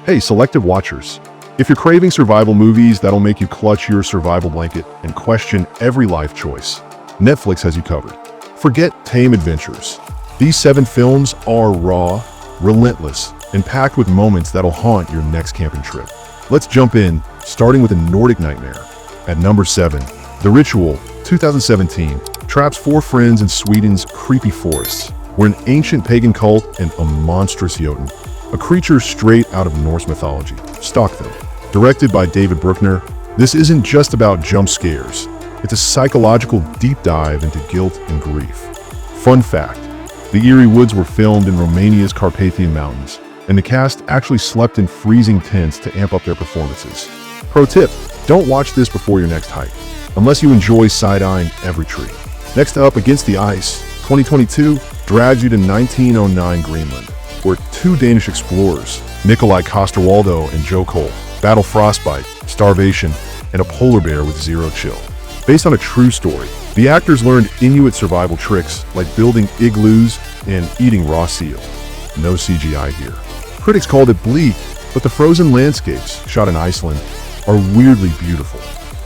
Hey, selective watchers. If you're craving survival movies that'll make you clutch your survival blanket and question every life choice, Netflix has you covered. Forget tame adventures. These 7 films are raw, relentless, and packed with moments that'll haunt your next camping trip. Let's jump in, starting with a Nordic nightmare. At number 7, The Ritual, 2017, traps 4 friends in Sweden's creepy forests, where an ancient pagan cult and a monstrous Jotun, a creature straight out of Norse mythology, stalk them. Directed by David Bruckner, this isn't just about jump scares. It's a psychological deep dive into guilt and grief. Fun fact, the eerie woods were filmed in Romania's Carpathian Mountains, and the cast actually slept in freezing tents to amp up their performances. Pro tip, don't watch this before your next hike, unless you enjoy side-eyeing every tree. Next up, Against the Ice, 2022, drags you to 1909 Greenland, where 2 Danish explorers, Nikolai Coster-Waldau and Joe Cole, battle frostbite, starvation, and a polar bear with zero chill. Based on a true story, the actors learned Inuit survival tricks like building igloos and eating raw seal. No CGI here. Critics called it bleak, but the frozen landscapes, shot in Iceland, are weirdly beautiful.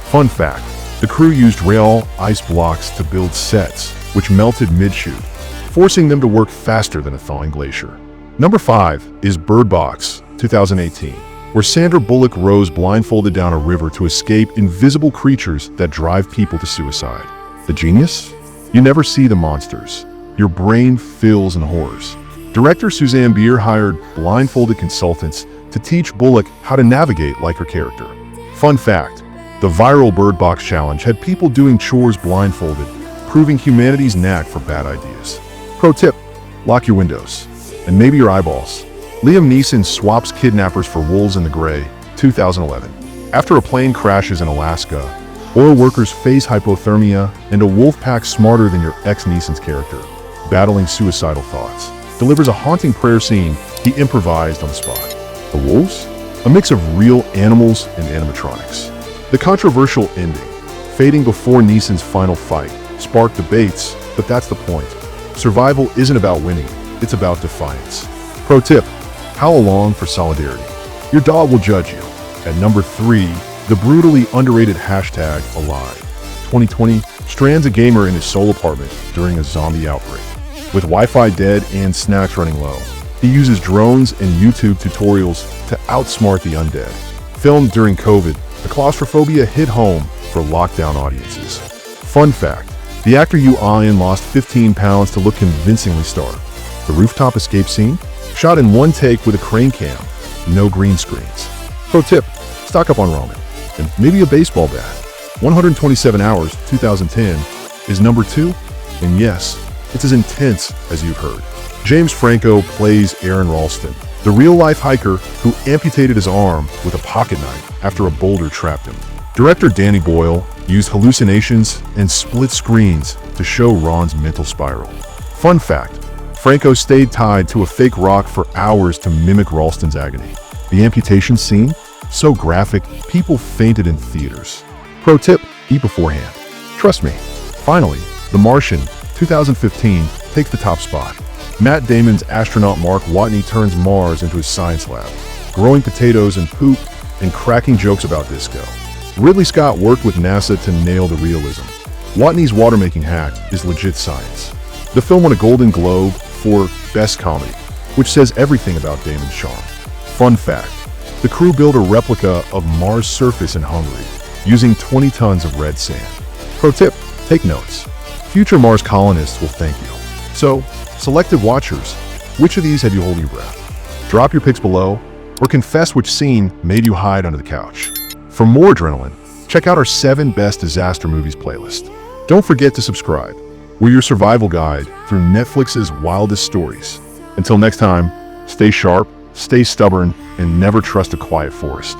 Fun fact, the crew used real ice blocks to build sets, which melted mid-shoot, forcing them to work faster than a thawing glacier. Number 5 is Bird Box, 2018, where Sandra Bullock rows blindfolded down a river to escape invisible creatures that drive people to suicide. The genius? You never see the monsters. Your brain fills in horrors. Director Suzanne Bier hired blindfolded consultants to teach Bullock how to navigate like her character. Fun fact, the viral Bird Box challenge had people doing chores blindfolded, proving humanity's knack for bad ideas. Pro tip, lock your windows, and maybe your eyeballs. Liam Neeson swaps kidnappers for wolves in the gray, 2011. After a plane crashes in Alaska, oil workers face hypothermia and a wolf pack smarter than your ex-Neeson's character, battling suicidal thoughts, delivers a haunting prayer scene he improvised on the spot. The wolves? A mix of real animals and animatronics. The controversial ending, fading before Neeson's final fight, sparked debates, but that's the point. Survival isn't about winning, it's about defiance. Pro tip, howl along for solidarity. Your dog will judge you. At number 3, the brutally underrated hashtag Alive. 2020 strands a gamer in his sole apartment during a zombie outbreak. With Wi-Fi dead and snacks running low, he uses drones and YouTube tutorials to outsmart the undead. Filmed during COVID, the claustrophobia hit home for lockdown audiences. Fun fact, the actor Yu Ayan lost 15 pounds to look convincingly starved. The rooftop escape scene? Shot in one take with a crane cam, no green screens. Pro tip, stock up on ramen, and maybe a baseball bat. 127 Hours, 2010, is number 2, and yes, it's as intense as you've heard. James Franco plays Aaron Ralston, the real-life hiker who amputated his arm with a pocket knife after a boulder trapped him. Director Danny Boyle used hallucinations and split screens to show Ron's mental spiral. Fun fact, Franco stayed tied to a fake rock for hours to mimic Ralston's agony. The amputation scene? So graphic, people fainted in theaters. Pro tip, eat beforehand. Trust me. Finally, The Martian, 2015, takes the top spot. Matt Damon's astronaut Mark Watney turns Mars into his science lab, growing potatoes and poop and cracking jokes about disco. Ridley Scott worked with NASA to nail the realism. Watney's water-making hack is legit science. The film won a Golden Globe for Best Comedy, which says everything about Damon's charm. Fun fact, the crew built a replica of Mars' surface in Hungary, using 20 tons of red sand. Pro tip, take notes. Future Mars colonists will thank you. So, selective watchers, which of these had you holding your breath? Drop your picks below, or confess which scene made you hide under the couch. For more adrenaline, check out our 7 Best Disaster Movies playlist. Don't forget to subscribe. We're your survival guide through Netflix's wildest stories. Until next time, stay sharp, stay stubborn, and never trust a quiet forest.